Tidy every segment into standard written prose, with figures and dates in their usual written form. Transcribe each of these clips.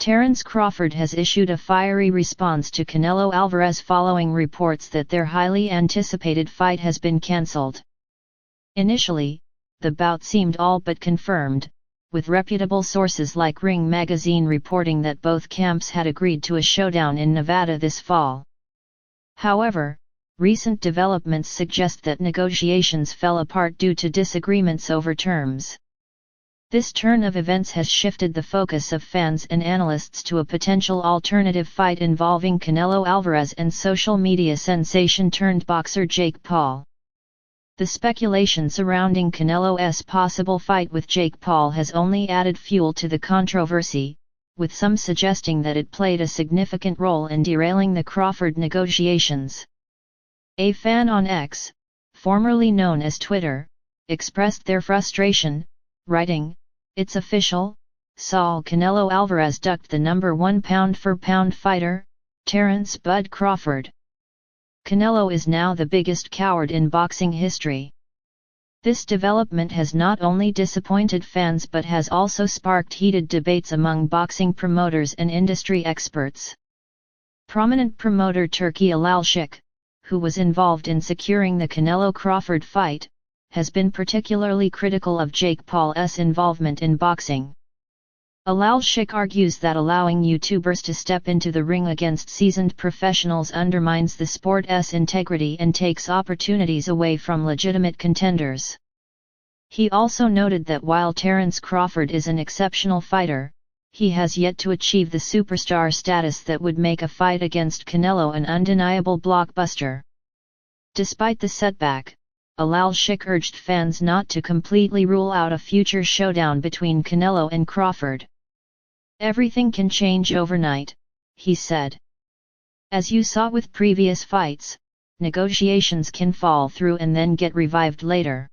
Terence Crawford has issued a fiery response to Canelo Alvarez following reports that their highly anticipated fight has been cancelled. Initially, the bout seemed all but confirmed, with reputable sources like Ring magazine reporting that both camps had agreed to a showdown in Nevada this fall. However, recent developments suggest that negotiations fell apart due to disagreements over terms. This turn of events has shifted the focus of fans and analysts to a potential alternative fight involving Canelo Alvarez and social media sensation-turned-boxer Jake Paul. The speculation surrounding Canelo's possible fight with Jake Paul has only added fuel to the controversy, with some suggesting that it played a significant role in derailing the Crawford negotiations. A fan on X, formerly known as Twitter, expressed their frustration, writing, "It's official, Saul Canelo Alvarez ducked the #1 pound-for-pound fighter, Terence Bud Crawford. Canelo is now the biggest coward in boxing history." This development has not only disappointed fans but has also sparked heated debates among boxing promoters and industry experts. Prominent promoter Turki Alalshik, who was involved in securing the Canelo-Crawford fight, has been particularly critical of Jake Paul's involvement in boxing. Alalshik argues that allowing YouTubers to step into the ring against seasoned professionals undermines the sport's integrity and takes opportunities away from legitimate contenders. He also noted that while Terence Crawford is an exceptional fighter, he has yet to achieve the superstar status that would make a fight against Canelo an undeniable blockbuster. Despite the setback, Alalshik urged fans not to completely rule out a future showdown between Canelo and Crawford. "Everything can change overnight," he said. "As you saw with previous fights, negotiations can fall through and then get revived later.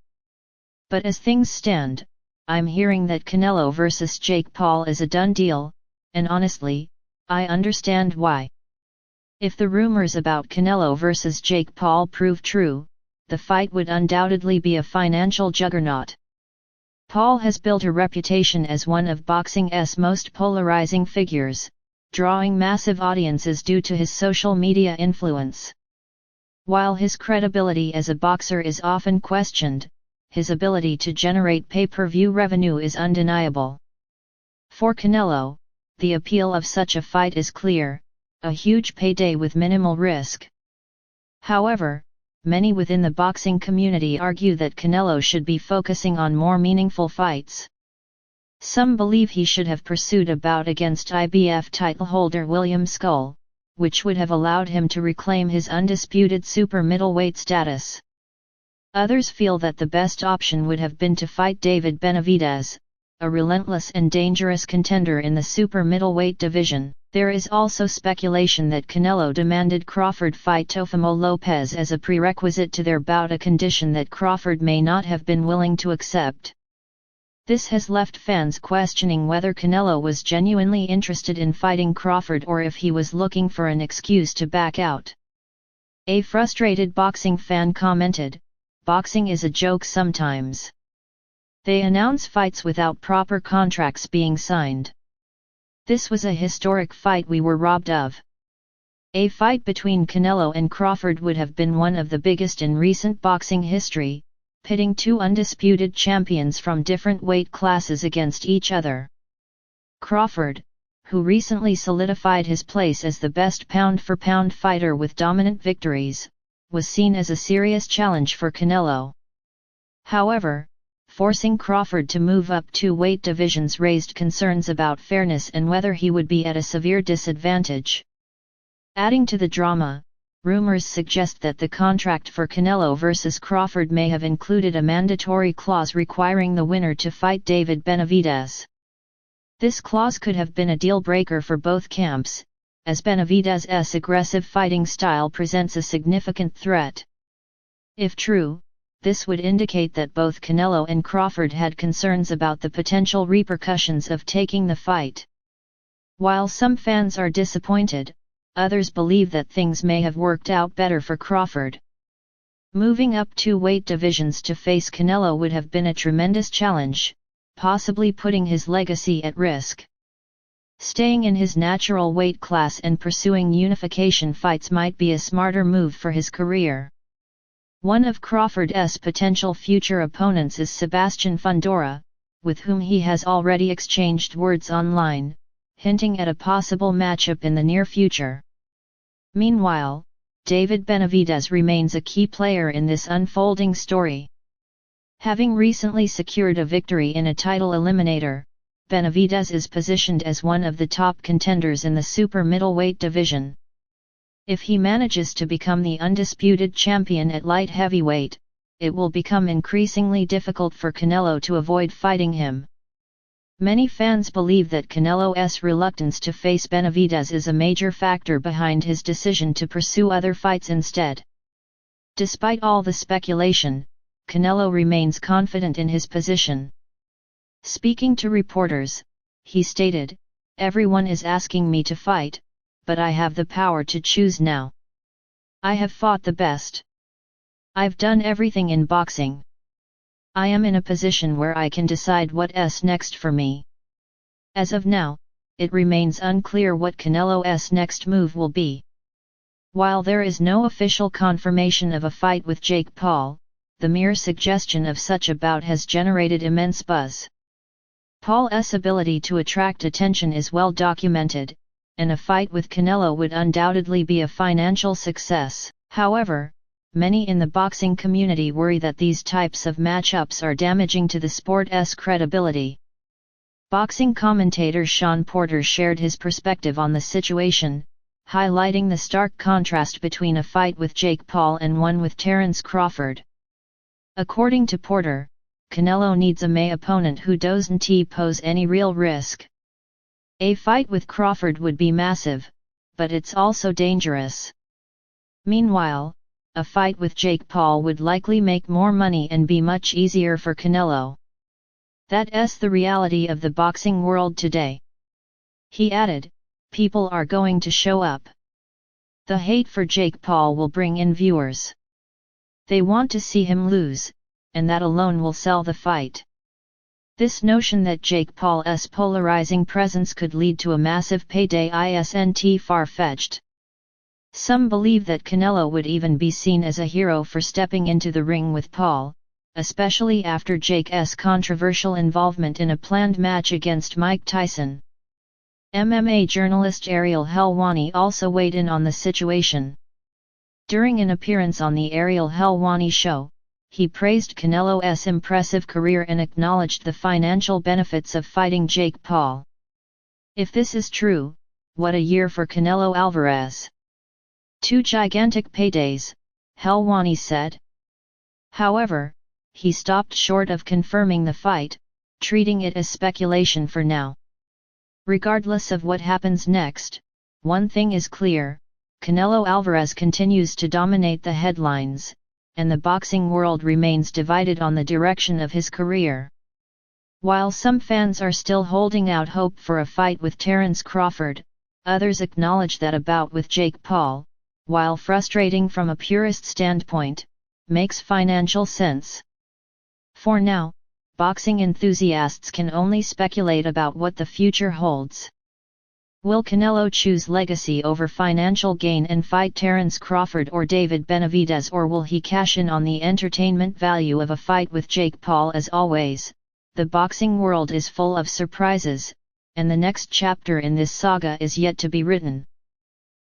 But as things stand, I'm hearing that Canelo vs Jake Paul is a done deal, and honestly, I understand why. If the rumors about Canelo vs Jake Paul prove true, the fight would undoubtedly be a financial juggernaut. Paul has built a reputation as one of boxing's most polarizing figures, drawing massive audiences due to his social media influence. While his credibility as a boxer is often questioned, his ability to generate pay-per-view revenue is undeniable. For Canelo, the appeal of such a fight is clear: a huge payday with minimal risk. However, many within the boxing community argue that Canelo should be focusing on more meaningful fights. Some believe he should have pursued a bout against IBF titleholder William Skull, which would have allowed him to reclaim his undisputed super middleweight status. Others feel that the best option would have been to fight David Benavidez, a relentless and dangerous contender in the super middleweight division. There is also speculation that Canelo demanded Crawford fight Teofimo Lopez as a prerequisite to their bout, a condition that Crawford may not have been willing to accept. This has left fans questioning whether Canelo was genuinely interested in fighting Crawford or if he was looking for an excuse to back out. A frustrated boxing fan commented, "Boxing is a joke sometimes. They announce fights without proper contracts being signed. This was a historic fight we were robbed of." A fight between Canelo and Crawford would have been one of the biggest in recent boxing history, pitting two undisputed champions from different weight classes against each other. Crawford, who recently solidified his place as the best pound-for-pound fighter with dominant victories, was seen as a serious challenge for Canelo. However, forcing Crawford to move up 2 weight divisions raised concerns about fairness and whether he would be at a severe disadvantage. Adding to the drama, rumors suggest that the contract for Canelo vs Crawford may have included a mandatory clause requiring the winner to fight David Benavidez. This clause could have been a deal-breaker for both camps, as Benavidez's aggressive fighting style presents a significant threat. If true, this would indicate that both Canelo and Crawford had concerns about the potential repercussions of taking the fight. While some fans are disappointed, others believe that things may have worked out better for Crawford. Moving up 2 weight divisions to face Canelo would have been a tremendous challenge, possibly putting his legacy at risk. Staying in his natural weight class and pursuing unification fights might be a smarter move for his career. One of Crawford's potential future opponents is Sebastian Fundora, with whom he has already exchanged words online, hinting at a possible matchup in the near future. Meanwhile, David Benavidez remains a key player in this unfolding story. Having recently secured a victory in a title eliminator, Benavidez is positioned as one of the top contenders in the super middleweight division. If he manages to become the undisputed champion at light heavyweight, it will become increasingly difficult for Canelo to avoid fighting him. Many fans believe that Canelo's reluctance to face Benavidez is a major factor behind his decision to pursue other fights instead. Despite all the speculation, Canelo remains confident in his position. Speaking to reporters, he stated, "Everyone is asking me to fight, but I have the power to choose now. I have fought the best. I've done everything in boxing. I am in a position where I can decide what's next for me." As of now, it remains unclear what Canelo's next move will be. While there is no official confirmation of a fight with Jake Paul, the mere suggestion of such a bout has generated immense buzz. Paul's ability to attract attention is well documented, and a fight with Canelo would undoubtedly be a financial success. However, many in the boxing community worry that these types of matchups are damaging to the sport's credibility. Boxing commentator Sean Porter shared his perspective on the situation, highlighting the stark contrast between a fight with Jake Paul and one with Terence Crawford. According to Porter, Canelo needs a May opponent who doesn't pose any real risk. A fight with Crawford would be massive, but it's also dangerous. Meanwhile, a fight with Jake Paul would likely make more money and be much easier for Canelo. That's the reality of the boxing world today. He added, "People are going to show up. The hate for Jake Paul will bring in viewers. They want to see him lose, and that alone will sell the fight. This notion that Jake Paul's polarizing presence could lead to a massive payday isn't far-fetched. Some believe that Canelo would even be seen as a hero for stepping into the ring with Paul, especially after Jake's controversial involvement in a planned match against Mike Tyson." MMA journalist Ariel Helwani also weighed in on the situation. During an appearance on the Ariel Helwani show, he praised Canelo's impressive career and acknowledged the financial benefits of fighting Jake Paul. "If this is true, what a year for Canelo Alvarez. 2 gigantic paydays," Helwani said. However, he stopped short of confirming the fight, treating it as speculation for now. Regardless of what happens next, one thing is clear: Canelo Alvarez continues to dominate the headlines, and the boxing world remains divided on the direction of his career. While some fans are still holding out hope for a fight with Terence Crawford, others acknowledge that a bout with Jake Paul, while frustrating from a purist standpoint, makes financial sense. For now, boxing enthusiasts can only speculate about what the future holds. Will Canelo choose legacy over financial gain and fight Terence Crawford or David Benavidez, or will he cash in on the entertainment value of a fight with Jake Paul? As always, the boxing world is full of surprises, and the next chapter in this saga is yet to be written.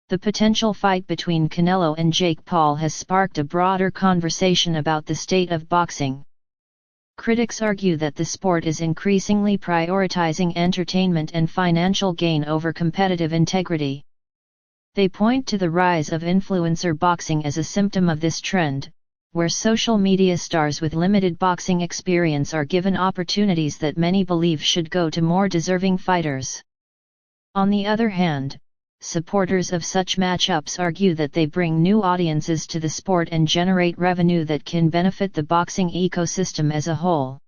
The potential fight between Canelo and Jake Paul has sparked a broader conversation about the state of boxing. Critics argue that the sport is increasingly prioritizing entertainment and financial gain over competitive integrity. They point to the rise of influencer boxing as a symptom of this trend, where social media stars with limited boxing experience are given opportunities that many believe should go to more deserving fighters. On the other hand, supporters of such matchups argue that they bring new audiences to the sport and generate revenue that can benefit the boxing ecosystem as a whole.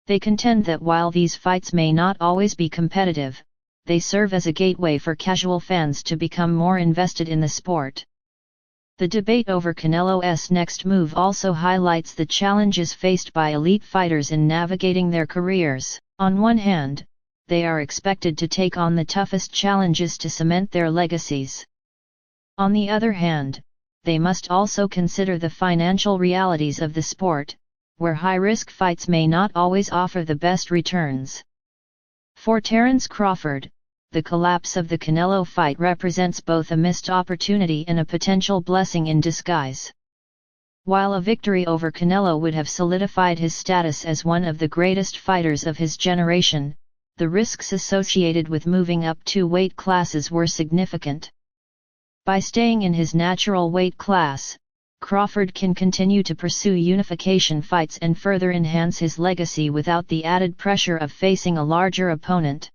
They contend that while these fights may not always be competitive, they serve as a gateway for casual fans to become more invested in the sport. The debate over Canelo's next move also highlights the challenges faced by elite fighters in navigating their careers. On one hand, they are expected to take on the toughest challenges to cement their legacies. On the other hand, they must also consider the financial realities of the sport, where high-risk fights may not always offer the best returns. For Terence Crawford, the collapse of the Canelo fight represents both a missed opportunity and a potential blessing in disguise. While a victory over Canelo would have solidified his status as one of the greatest fighters of his generation, the risks associated with moving up 2 weight classes were significant. By staying in his natural weight class, Crawford can continue to pursue unification fights and further enhance his legacy without the added pressure of facing a larger opponent.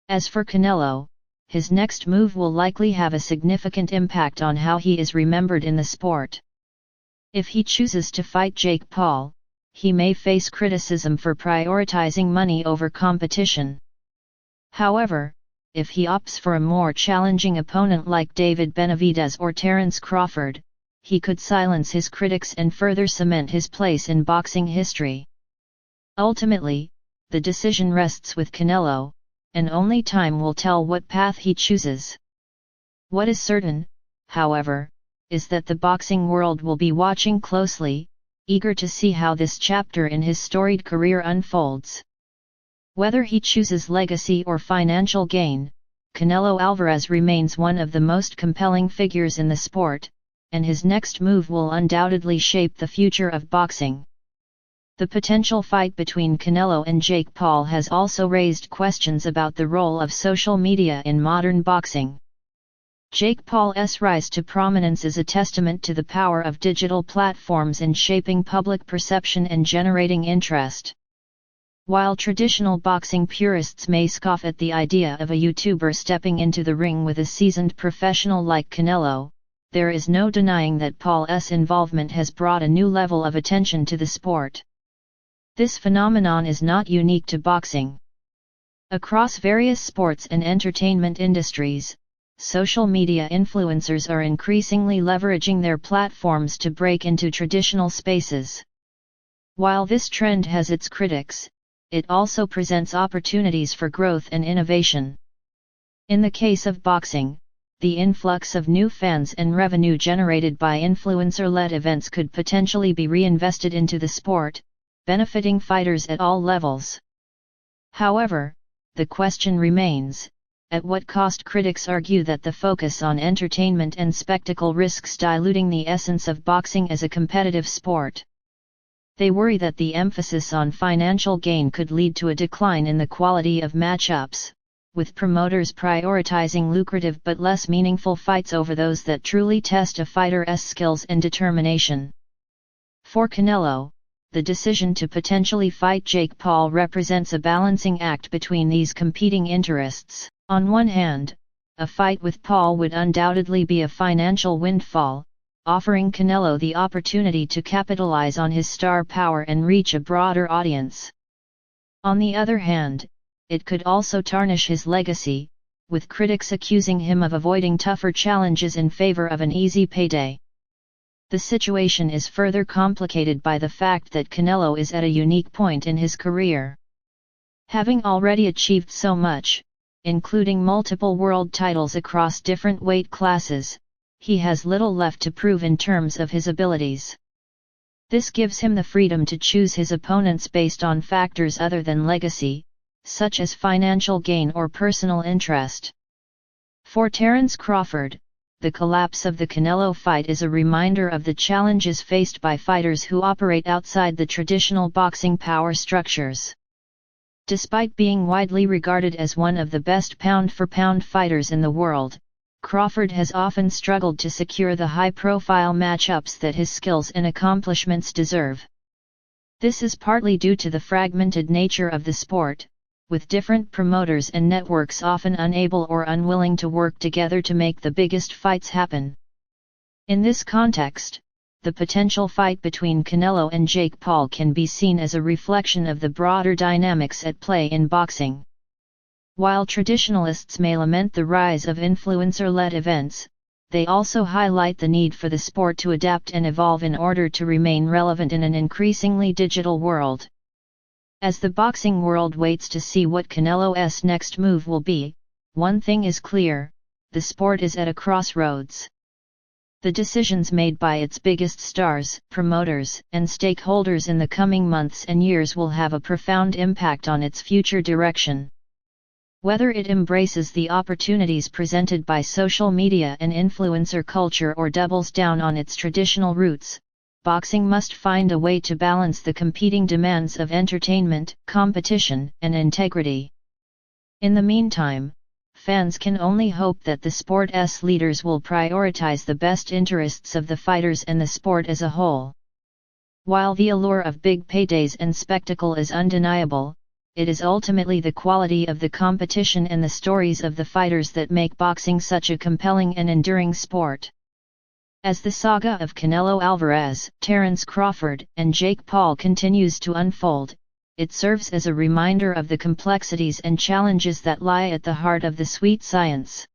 As for Canelo, his next move will likely have a significant impact on how he is remembered in the sport. If he chooses to fight Jake Paul, he may face criticism for prioritizing money over competition. However, if he opts for a more challenging opponent like David Benavidez or Terence Crawford, he could silence his critics and further cement his place in boxing history. Ultimately, the decision rests with Canelo, and only time will tell what path he chooses. What is certain, however, is that the boxing world will be watching closely, eager to see how this chapter in his storied career unfolds. Whether he chooses legacy or financial gain, Canelo Alvarez remains one of the most compelling figures in the sport, and his next move will undoubtedly shape the future of boxing. The potential fight between Canelo and Jake Paul has also raised questions about the role of social media in modern boxing. Jake Paul's rise to prominence is a testament to the power of digital platforms in shaping public perception and generating interest. While traditional boxing purists may scoff at the idea of a YouTuber stepping into the ring with a seasoned professional like Canelo, there is no denying that Paul's involvement has brought a new level of attention to the sport. This phenomenon is not unique to boxing. Across various sports and entertainment industries, social media influencers are increasingly leveraging their platforms to break into traditional spaces. While this trend has its critics, it also presents opportunities for growth and innovation. In the case of boxing, the influx of new fans and revenue generated by influencer-led events could potentially be reinvested into the sport, benefiting fighters at all levels. However, the question remains, at what cost? Critics argue that the focus on entertainment and spectacle risks diluting the essence of boxing as a competitive sport. They worry that the emphasis on financial gain could lead to a decline in the quality of matchups, with promoters prioritizing lucrative but less meaningful fights over those that truly test a fighter's skills and determination. For Canelo, the decision to potentially fight Jake Paul represents a balancing act between these competing interests. On one hand, a fight with Paul would undoubtedly be a financial windfall, offering Canelo the opportunity to capitalize on his star power and reach a broader audience. On the other hand, it could also tarnish his legacy, with critics accusing him of avoiding tougher challenges in favor of an easy payday. The situation is further complicated by the fact that Canelo is at a unique point in his career. Having already achieved so much, including multiple world titles across different weight classes, he has little left to prove in terms of his abilities. This gives him the freedom to choose his opponents based on factors other than legacy, such as financial gain or personal interest. For Terence Crawford, the collapse of the Canelo fight is a reminder of the challenges faced by fighters who operate outside the traditional boxing power structures. Despite being widely regarded as one of the best pound-for-pound fighters in the world, Crawford has often struggled to secure the high-profile matchups that his skills and accomplishments deserve. This is partly due to the fragmented nature of the sport, with different promoters and networks often unable or unwilling to work together to make the biggest fights happen. In this context, the potential fight between Canelo and Jake Paul can be seen as a reflection of the broader dynamics at play in boxing. While traditionalists may lament the rise of influencer-led events, they also highlight the need for the sport to adapt and evolve in order to remain relevant in an increasingly digital world. As the boxing world waits to see what Canelo's next move will be, one thing is clear: the sport is at a crossroads. The decisions made by its biggest stars, promoters, and stakeholders in the coming months and years will have a profound impact on its future direction. Whether it embraces the opportunities presented by social media and influencer culture or doubles down on its traditional roots, boxing must find a way to balance the competing demands of entertainment, competition, and integrity. In the meantime, fans can only hope that the sport's leaders will prioritize the best interests of the fighters and the sport as a whole. While the allure of big paydays and spectacle is undeniable, it is ultimately the quality of the competition and the stories of the fighters that make boxing such a compelling and enduring sport. As the saga of Canelo Alvarez, Terence Crawford, and Jake Paul continues to unfold, it serves as a reminder of the complexities and challenges that lie at the heart of the sweet science.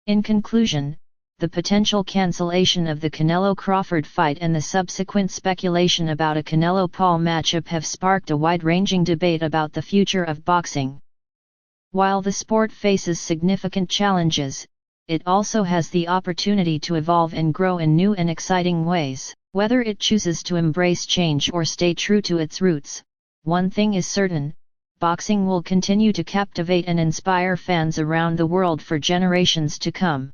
In conclusion, the potential cancellation of the Canelo-Crawford fight and the subsequent speculation about a Canelo-Paul matchup have sparked a wide-ranging debate about the future of boxing. While the sport faces significant challenges, it also has the opportunity to evolve and grow in new and exciting ways. Whether it chooses to embrace change or stay true to its roots, one thing is certain: boxing will continue to captivate and inspire fans around the world for generations to come.